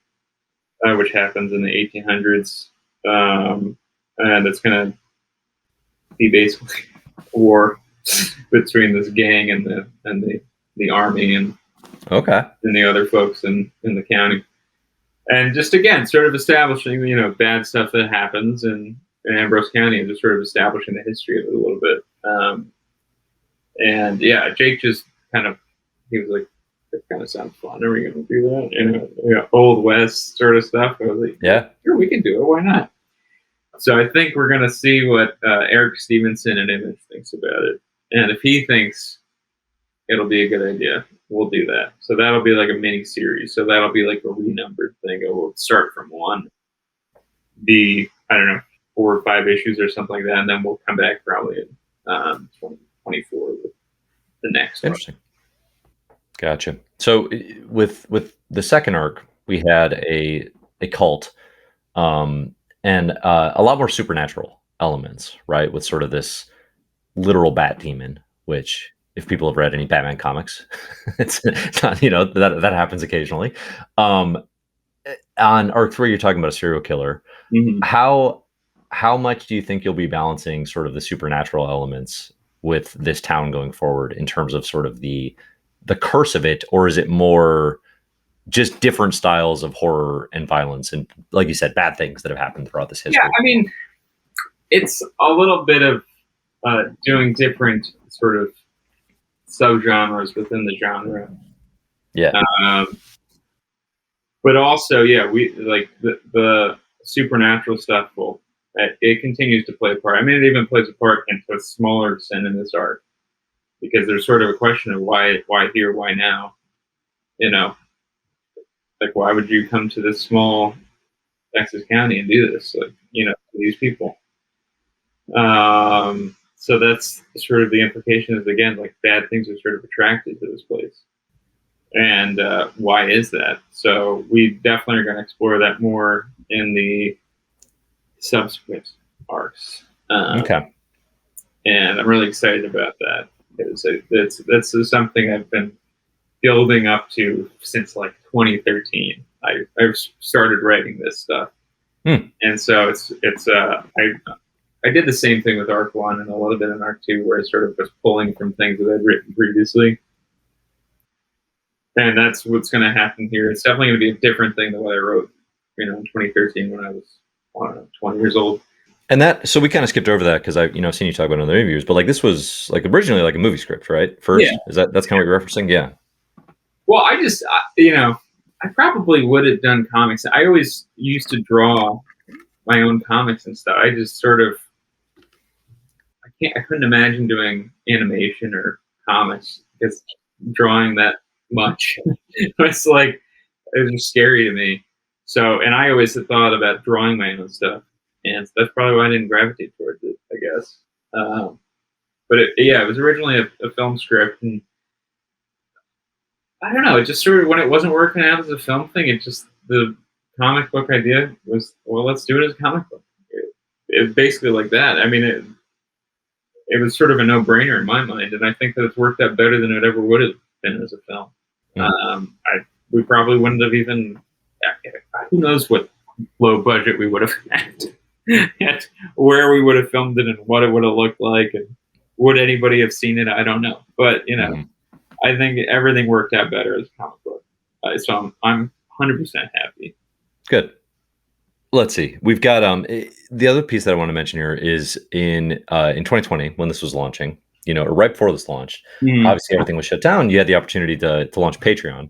which happens in the 1800s. And it's going to be basically a war between this gang and the army and the other folks in the county. And just, again, sort of establishing, bad stuff that happens in Ambrose County, and just sort of establishing the history of it a little bit. And yeah, Jake just he was like, that kind of sounds fun. Are we going to do that? Old West sort of stuff. I was like, yeah, sure, we can do it. Why not? So I think we're going to see what Eric Stevenson at Image thinks about it. And if he thinks it'll be a good idea, we'll do that. So that'll be like a mini series. So that'll be like a renumbered thing. It will start from 1, be, I don't know, 4 or 5 issues or something like that. And then we'll come back probably in 2024 with the next. Interesting. Gotcha. So with the second arc, we had a cult, and a lot more supernatural elements, right? With sort of this literal bat demon, which, if people have read any Batman comics, it's not, that happens occasionally. On arc 3, you're talking about a serial killer. Mm-hmm. How much do you think you'll be balancing sort of the supernatural elements with this town going forward in terms of sort of the curse of it, or is it more just different styles of horror and violence and, like you said, bad things that have happened throughout this history? Yeah, I mean, it's a little bit of doing different sort of subgenres within the genre. Yeah. But also, yeah, we like the supernatural stuff. It continues to play a part. I mean, it even plays a part to a smaller extent in this arc, because there's sort of a question of why here, why now? Like, why would you come to this small Texas county and do this? Like, to these people. So that's sort of the implication is, again, like, bad things are sort of attracted to this place. And why is that? So we definitely are going to explore that more in the subsequent arcs. Okay. And I'm really excited about that, because that's something I've been building up to since like 2013. I've started writing this stuff, and so I did the same thing with arc 1 and a little bit in arc 2, where I sort of was pulling from things that I'd written previously, and that's what's going to happen here. It's definitely going to be a different thing than what I wrote, in 2013 when I was, I don't know, 20 years old. And so we kind of skipped over that because I've seen you talk about it in other interviews, but like this was like originally like a movie script, right? First, yeah. That's kind of what you're referencing, yeah. Well, I probably would have done comics. I always used to draw my own comics and stuff. I just sort of I couldn't imagine doing animation or comics because drawing that much it's like it was just scary to me. So, and I always had thought about drawing my own stuff, and that's probably why I didn't gravitate towards it, I guess. But it was originally a film script, and I don't know. It just sort of when it wasn't working out as a film thing, it just the comic book idea was, well, let's do it as a comic book. It basically like that. I mean, it was sort of a no-brainer in my mind, and I think that it's worked out better than it ever would have been as a film. We probably wouldn't have even. Who knows what low budget we would have had, where we would have filmed it, and what it would have looked like, and would anybody have seen it? I don't know, but I think everything worked out better as a comic book. So I'm 100% happy. Good. Let's see. We've got the other piece that I want to mention here is in 2020 when this was launching, or right before this launched, obviously everything was shut down. You had the opportunity to launch Patreon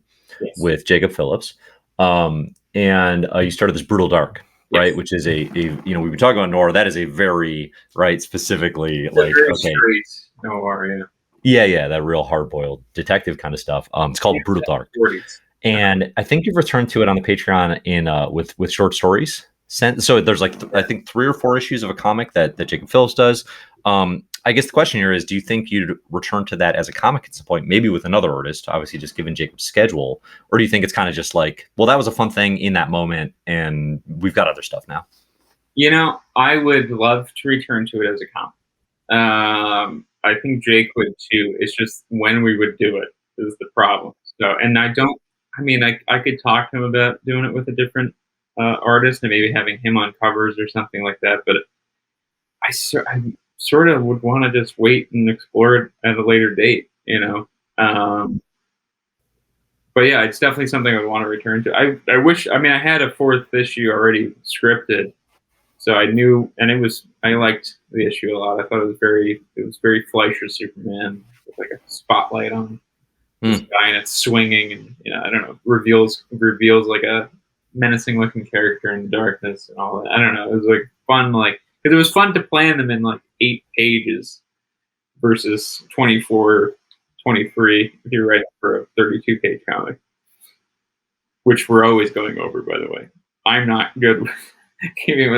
with Jacob Phillips, and you started this Brutal Dark, right? Which is we've been talking about noir. That is a very specifically it's like straight noir, yeah, that real hard-boiled detective kind of stuff. It's called Brutal Dark. 40s. And I think you've returned to it on the Patreon in with short stories. So there's I think 3 or 4 issues of a comic that Jacob Phillips does. I guess the question here is, do you think you'd return to that as a comic at some point, maybe with another artist, obviously just given Jacob's schedule, or do you think it's kind of just like, well, that was a fun thing in that moment, and we've got other stuff now? I would love to return to it as a comic. I think Jake would too. It's just when we would do it is the problem. So, and I could talk to him about doing it with a different artist and maybe having him on covers or something like that. But I sort of would want to just wait and explore it at a later date, But yeah, it's definitely something I would want to return to. I wish. I had a 4th issue already scripted, so I knew, and I liked the issue a lot. I thought it was very Fleischer Superman with like a spotlight on this guy and it's swinging, and I don't know, reveals like a menacing looking character in the darkness and all that. I don't know. It was like fun, because it was fun to plan them in 8 pages versus 24, 23 if you're writing for a 32-page comic, which we're always going over, by the way. I'm not good with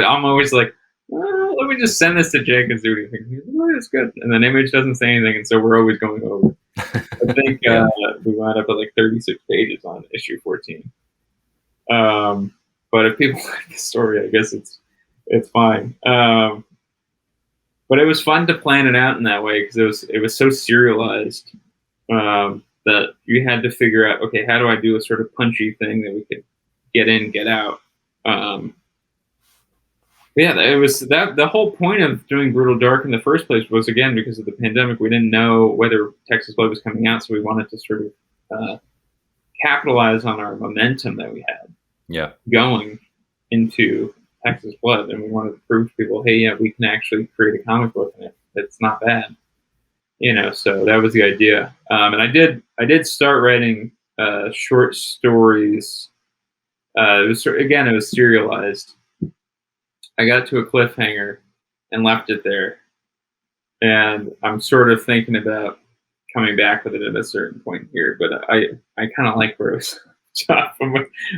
I'm always like, let me just send this to Jake and see what he thinks. He's like, oh, it's good. And then Image doesn't say anything, and so we're always going over. I think we wound up at 36 pages on issue 14. But if people like the story, I guess it's fine. But it was fun to plan it out in that way because it was so serialized that you had to figure out, okay, how do I do a sort of punchy thing that we could get in, get out. It was that the whole point of doing Brutal Dark in the first place was, again, because of the pandemic. We didn't know whether Texas Blood was coming out, so we wanted to sort of capitalize on our momentum that we had going into Texas Blood, and we wanted to prove to people, hey, yeah, we can actually create a comic book and it's not bad, So that was the idea, and I did start writing short stories. It was serialized. I got to a cliffhanger and left it there, and I'm sort of thinking about coming back with it at a certain point here. But I kind of like where it was stopped. I'm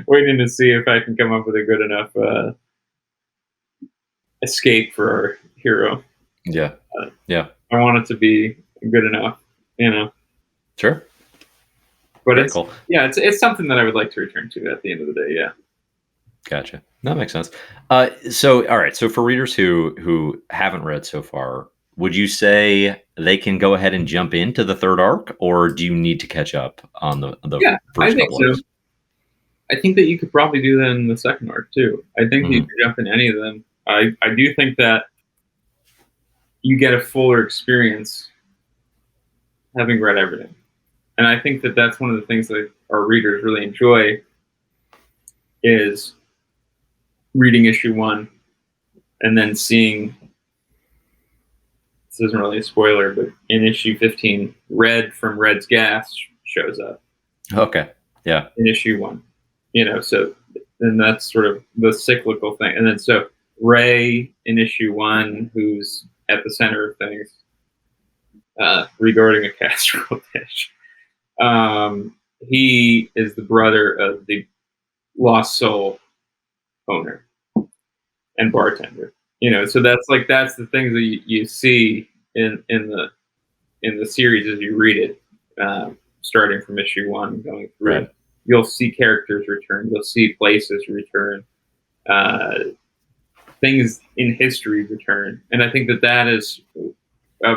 waiting to see if I can come up with a good enough escape for our hero. Yeah. I want it to be good enough, Sure. But Very cool. Yeah, it's something that I would like to return to at the end of the day. Yeah. Gotcha. That makes sense. So, all right. So for readers who haven't read so far, would you say they can go ahead and jump into the 3rd arc, or do you need to catch up on the first couple so. Arcs? I think that you could probably do that in the 2nd arc too. I think that you could jump in any of them. I do think that you get a fuller experience having read everything. And I think that that's one of the things that our readers really enjoy is reading issue 1 and then seeing, this isn't really a spoiler, but in issue 15, Red from Red's Gas shows up. Okay. Yeah. In issue 1, so, and that's sort of the cyclical thing. And then so Ray in issue 1, who's at the center of things regarding a casserole dish. He is the brother of the Lost Soul owner and bartender. So that's the things that you see in the series as you read it, starting from issue 1 and going through. Right. You'll see characters return. You'll see places return. Things in history return, and I think that is a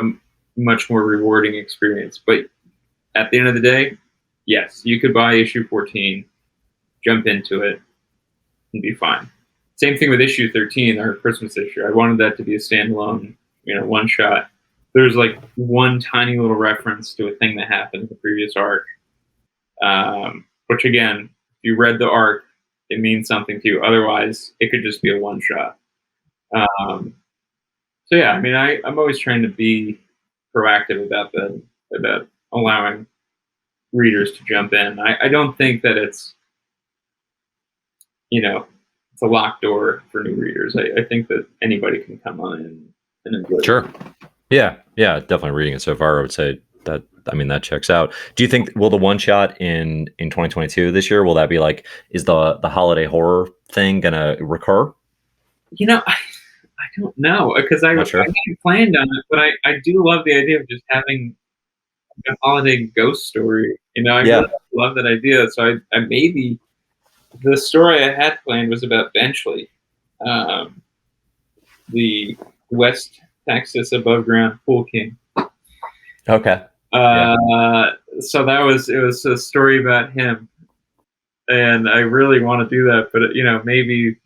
much more rewarding experience. But at the end of the day, yes, you could buy issue 14, jump into it, and be fine. Same thing with issue 13, our Christmas issue. I wanted that to be a standalone, one shot. There's like one tiny little reference to a thing that happened in the previous arc, which again, if you read the arc, it means something to you. Otherwise, it could just be a one shot. So yeah, I mean, I'm always trying to be proactive about allowing readers to jump in. I don't think that it's it's a locked door for new readers. I think that anybody can come on and enjoy it. Sure. Yeah, definitely reading it so far. I would say that checks out. Do you think will the one shot in 2022 this year, will that be like, is the holiday horror thing gonna recur? I don't know, because I hadn't planned on it, but I do love the idea of just having a holiday ghost story. I really love that idea. So I maybe the story I had planned was about Benchley, the West Texas above ground pool king. Okay. So it was a story about him, and I really want to do that, but maybe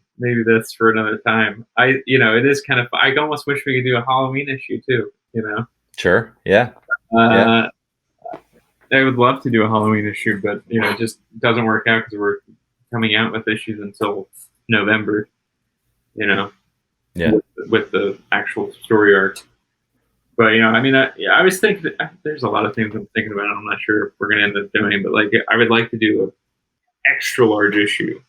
that's for another time. It is kind of, I almost wish we could do a Halloween issue too. Sure. Yeah. I would love to do a Halloween issue, but it just doesn't work out because we're coming out with issues until November. With the actual story arc. But I was thinking, there's a lot of things I'm thinking about. I'm not sure if we're going to end up doing, but I would like to do an extra large issue,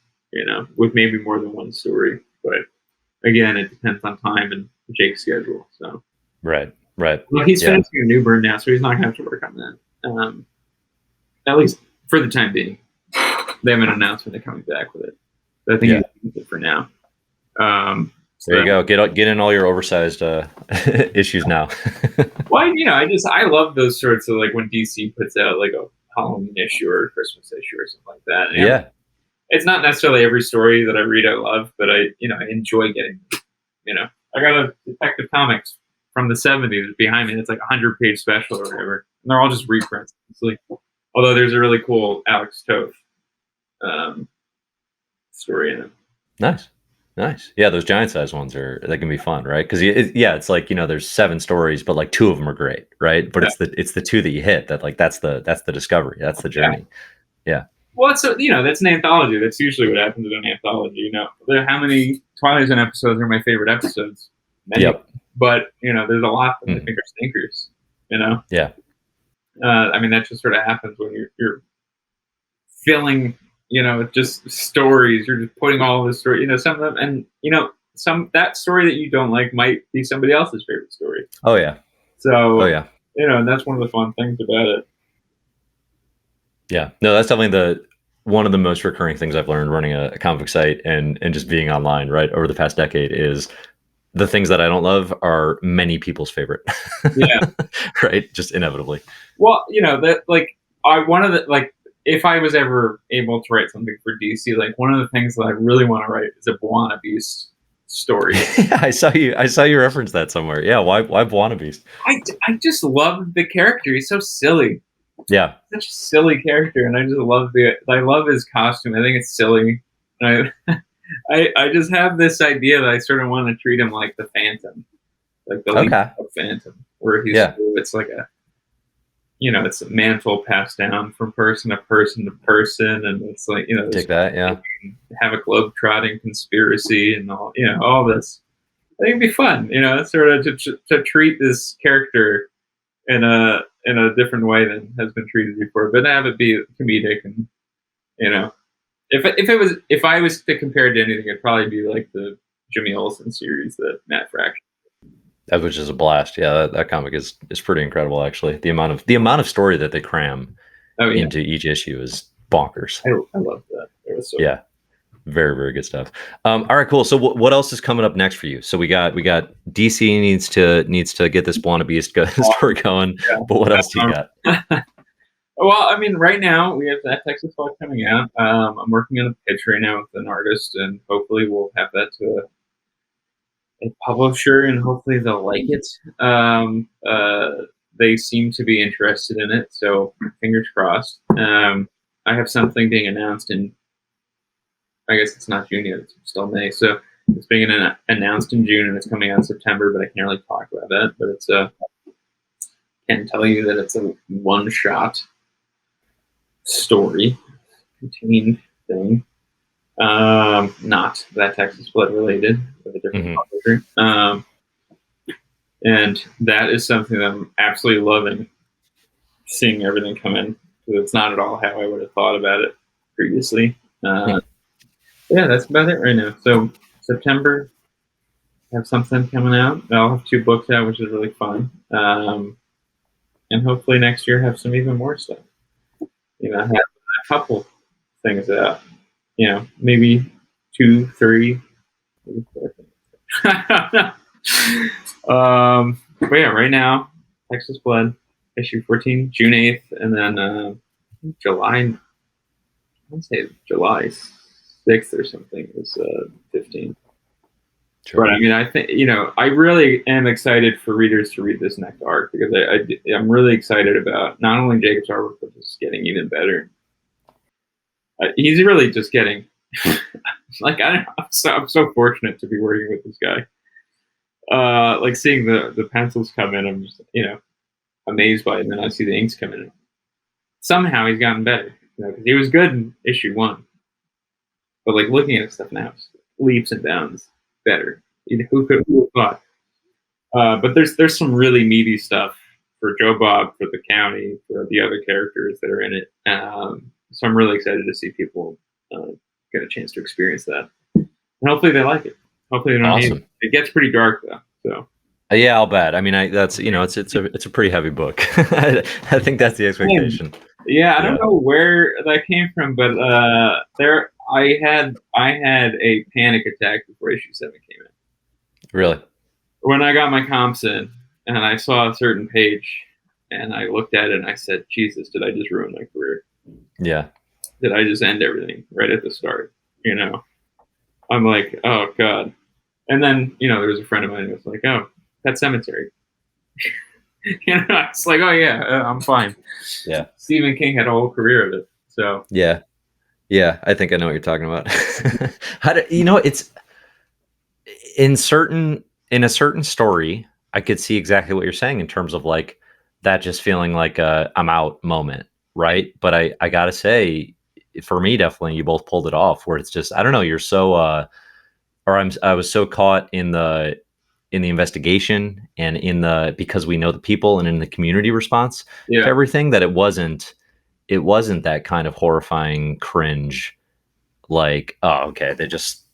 with maybe more than one story. But again, it depends on time and Jake's schedule. So right. Well, he's finishing a new burn now, so he's not going to have to work on that. At least for the time being. They haven't announced when they're coming back with it. But I think he's it for now. There you go. Get in all your oversized issues now. Well, I love those sorts of, like, when DC puts out like a Halloween issue or a Christmas issue or something like that. And it's not necessarily every story that I read I love, but I enjoy getting. I got a Detective Comics from the 70s behind me. It's like a 100-page special or whatever, and they're all just reprints. Although there's a really cool Alex Toth story in it. Nice. Yeah, those giant size ones they can be fun, right? Because it's like, there's 7 stories, but like 2 of them are great, right? But it's the 2 that you hit that, like, that's the discovery, that's the journey. Yeah. Well, it's that's an anthology. That's usually what happens in an anthology. How many Twilight Zone episodes are my favorite episodes? Many. Yep. But there's a lot that I think are stinkers. Yeah. That just sort of happens when you're filling, just stories. You're just putting all this story, some of them, and that story that you don't like might be somebody else's favorite story. Oh yeah. So and that's one of the fun things about it. Yeah, no, that's definitely one of the most recurring things I've learned running a comic book site and just being online, right, over the past decade, is the things that I don't love are many people's favorite. Yeah. Right. Just inevitably. Well, if I was ever able to write something for DC, like, one of the things that I really want to write is a Buona Beast story. Yeah, I saw you reference that somewhere. Yeah. Why Buona Beast? I just love the character. He's so silly. Yeah. Such a silly character. And I just love I love his costume. I think it's silly. And I just have this idea that I sort of want to treat him like the Phantom, like the Phantom, where it's like it's a mantle passed down from person to person to person, and it's like take that, have a globe-trotting conspiracy and all this. I think it'd be fun, sort of to treat this character in a different way than has been treated before, but have it be comedic and if I was to compare it to anything, it'd probably be like the Jimmy Olsen series that Matt Fraction. That which is a blast. Yeah, that comic is pretty incredible. Actually, the amount of story that they cram into each issue is bonkers. I love that. It was so yeah, very very good stuff. All right, cool. So what else is coming up next for you? So we got DC needs to get this Blonde Beast story going. Yeah. But what else do you got? Well, I mean, right now we have that Texas Fall coming out. I'm working on a pitch right now with an artist, and hopefully we'll have that to a publisher, and hopefully they'll like it. They seem to be interested in it, so fingers crossed. I have something being announced in, I guess it's not June yet, it's still May, so it's being announced in June, and it's coming out in September, but I can't really talk about that. But it's can tell you that it's a one-shot story contained thing. Not that Texas Blood related, with a different publisher. And that is something that I'm absolutely loving, seeing everything come in. It's not at all how I would have thought about it previously. Yeah, that's about it right now. So September, I have something coming out. I'll have 2 books out, which is really fun. And hopefully next year have some even more stuff. I have a couple things out. Maybe 2, 3, maybe 4 things. But yeah, right now, Texas Blood, issue 14, June 8th, and then July 6th or something is 15. Sure. But I mean, I think, I really am excited for readers to read this next arc, because I'm really excited about not only Jacob's artwork, but just getting even better. He's really just getting, like, I don't know, I'm so fortunate to be working with this guy. Like seeing the pencils come in, I'm just, amazed by it. And then I see the inks come in. Somehow he's gotten better, because he was good in issue 1. But like looking at his stuff now, it's leaps and bounds better. Who could have thought? But there's some really meaty stuff for Joe Bob, for the county, for the other characters that are in it. So I'm really excited to see people get a chance to experience that. And hopefully they like it. Hopefully they don't hate it. It gets pretty dark though. So yeah, I'll bet. I mean, that's it's a pretty heavy book. I think that's the expectation. Yeah, I don't know where that came from, but I had a panic attack before issue 7 came in. Really? When I got my comps in and I saw a certain page and I looked at it and I said, Jesus, did I just ruin my career? Yeah. Did I just end everything right at the start? I'm like, oh God. And then, there was a friend of mine who was like, oh, Pet Sematary. It's like, oh yeah, I'm fine. Yeah. Stephen King had a whole career of it. So yeah, I think I know what you're talking about. It's in a certain story, I could see exactly what you're saying in terms of like that just feeling like a I'm out moment, right? But I gotta say, for me, definitely, you both pulled it off. Where it's just, I don't know, you're so I was so caught in the investigation and because we know the people and in the community response to everything, that it wasn't that kind of horrifying cringe, like, oh, okay, they're just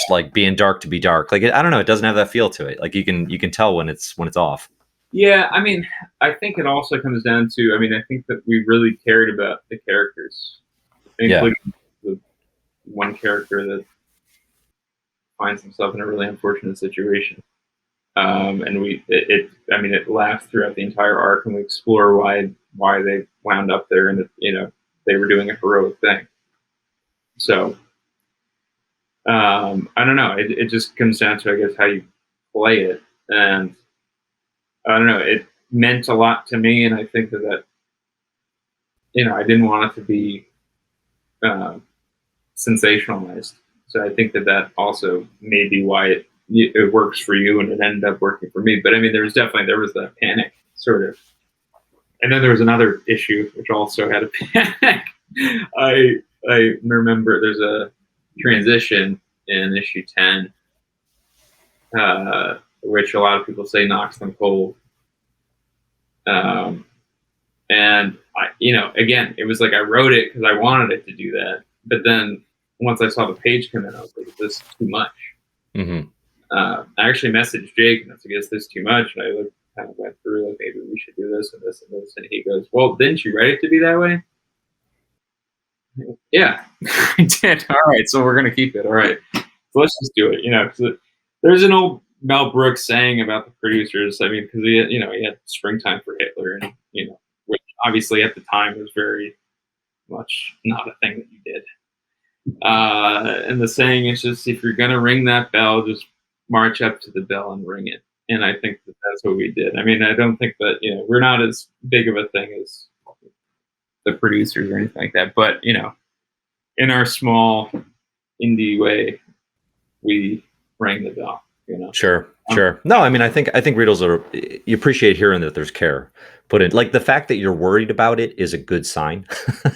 like being dark to be dark. Like, I don't know, it doesn't have that feel to it. Like you can tell when it's off. Yeah, I mean, I think it also comes down to, I think that we really cared about the characters, including the one character that finds himself in a really unfortunate situation. And it lasts throughout the entire arc, and we explore why they wound up there, and they were doing a heroic thing. So I don't know. It just comes down to, I guess, how you play it, and I don't know. It meant a lot to me, and I think that I didn't want it to be sensationalized. So I think that also may be why it works for you, and it ended up working for me. But there was that panic sort of, and then there was another issue which also had a panic. I remember there's a transition in issue 10, which a lot of people say knocks them cold. And again, it was like I wrote it because I wanted it to do that, but then once I saw the page come in, I was like, this is too much. Mm-hmm. I actually messaged Jake and I was like, "Is this too much?" And I kind of went through like, maybe we should do this and this and this. And he goes, "Well, didn't you write it to be that way?" Yeah, I did. All right, so we're gonna keep it. All right, so let's just do it. There's an old Mel Brooks saying about the producers. I mean, because he had Springtime for Hitler, and which obviously at the time was very much not a thing that you did. And the saying is just, if you're gonna ring that bell, just march up to the bell and ring it. And I think that that's what we did. I mean, I don't think that we're not as big of a thing as the producers or anything like that, but in our small indie way, we rang the bell. Sure. No, I mean, I think readers you appreciate hearing that there's care put in. Like the fact that you're worried about it is a good sign.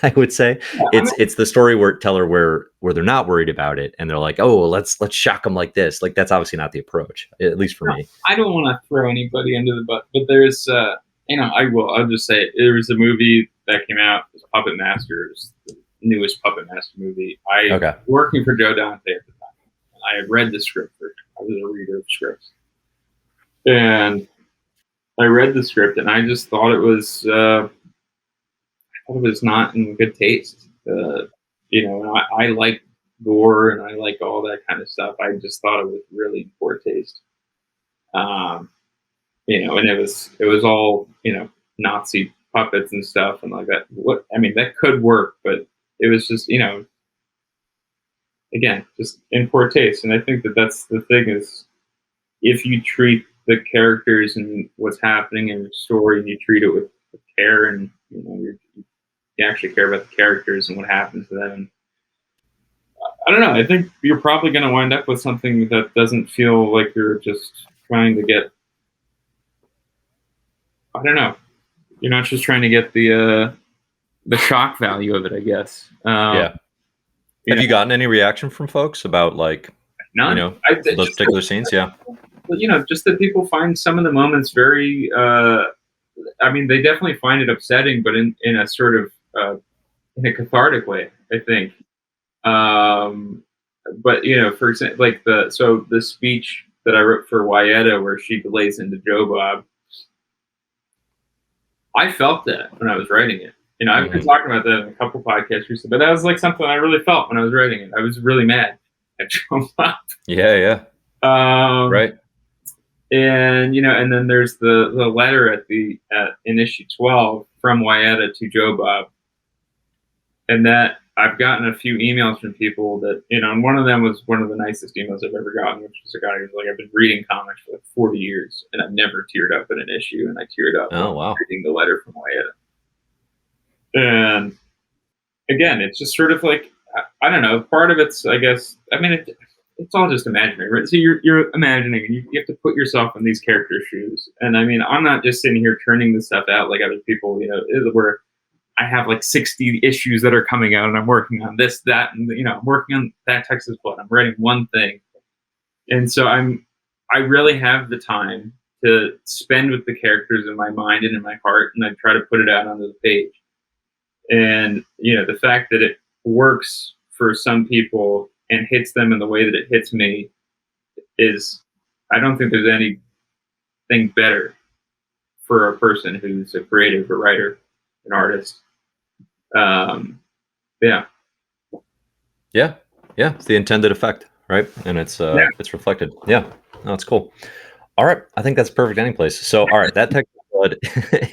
I would say it's the teller where they're not worried about it and they're like, oh, well, let's shock them like this. Like that's obviously not the approach, at least for me. I don't want to throw anybody under the bus, but there's I'll just say it. There was a movie that came out, it was Puppet Masters, the newest Puppet Master movie. Working for Joe Dante at the time. I had read the script I was a reader of scripts. And I read the script and I just thought it was not in good taste. I like gore and I like all that kind of stuff. I just thought it was really in poor taste. And it was all, Nazi puppets and stuff and like that. That could work, but it was just, again, just in poor taste. And I think that that's the thing is, if you treat the characters and what's happening in your story and you treat it with care and, you actually care about the characters and what happens to them. I don't know. I think you're probably going to wind up with something that doesn't feel like you're just trying to get, I don't know. You're not just trying to get the shock value of it, I guess. Yeah. Have you gotten any reaction from folks about like, none. Those particular scenes? Yeah. But, just that people find some of the moments very, they definitely find it upsetting, but in a sort of, in a cathartic way, I think. But, for example, like the speech that I wrote for Wayetta where she lays into Joe Bob, I felt that when I was writing it. I've been talking about that in a couple podcasts recently, but that was like something I really felt when I was writing it. I was really mad at Joe Bob. Yeah. Right. And and then there's the letter in issue 12 from Wayetta to Joe Bob, and that I've gotten a few emails from people that and one of them was one of the nicest emails I've ever gotten, which was a guy who's like, I've been reading comics for like 40 years and I've never teared up in an issue, and I teared up reading the letter from Wayetta. And again, it's just sort of like, I don't know, part of it's, I guess, it's all just imaginary, right? So you're imagining, and you have to put yourself in these characters' shoes. And I'm not just sitting here turning this stuff out like other people, where I have like 60 issues that are coming out, and I'm working on this, that, and I'm working on that Texas Blood. I'm writing one thing, and so I really have the time to spend with the characters in my mind and in my heart, and I try to put it out onto the page. And the fact that it works for some people and hits them in the way that it hits me is, I don't think there's anything better for a person who's a creative, a writer, an artist. Yeah. It's the intended effect, right? And it's reflected. Yeah, no, it's cool. All right, I think that's perfect ending place. So, all right, that Texas Blood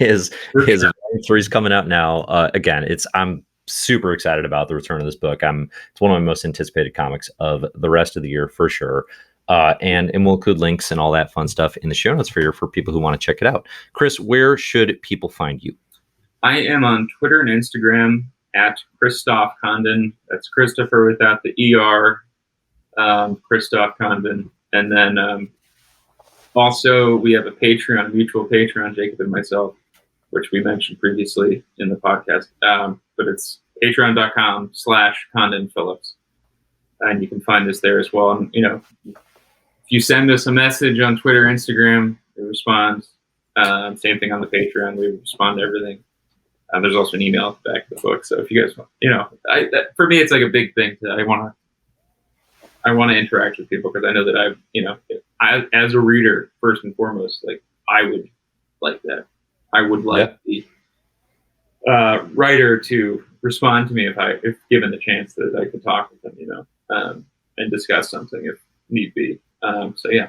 is volume 3 is coming out now. Again, I'm super excited about the return of this book. It's one of my most anticipated comics of the rest of the year for sure. And we'll include links and all that fun stuff in the show notes for people who want to check it out. Chris, where should people find you? I am on Twitter and Instagram at Christoph Condon. That's Christopher without the ER. Christoph Condon. And then also we have a Patreon, a mutual Patreon, Jacob and myself, which we mentioned previously in the podcast. But it's patreon.com/Condon Phillips. And you can find us there as well. And, if you send us a message on Twitter, Instagram, we respond. Same thing on the Patreon. We respond to everything. There's also an email at the back of the book. So if you guys want, for me, it's like a big thing. I want to interact with people because I know that as a reader, first and foremost, like I would like that. I would like the writer to respond to me if given the chance that I could talk with them, and discuss something if need be. So yeah,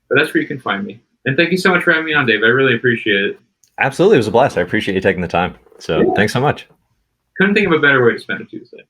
but that's where you can find me. And thank you so much for having me on, Dave. I really appreciate it. Absolutely, it was a blast. I appreciate you taking the time. So thanks so much. Couldn't think of a better way to spend a Tuesday.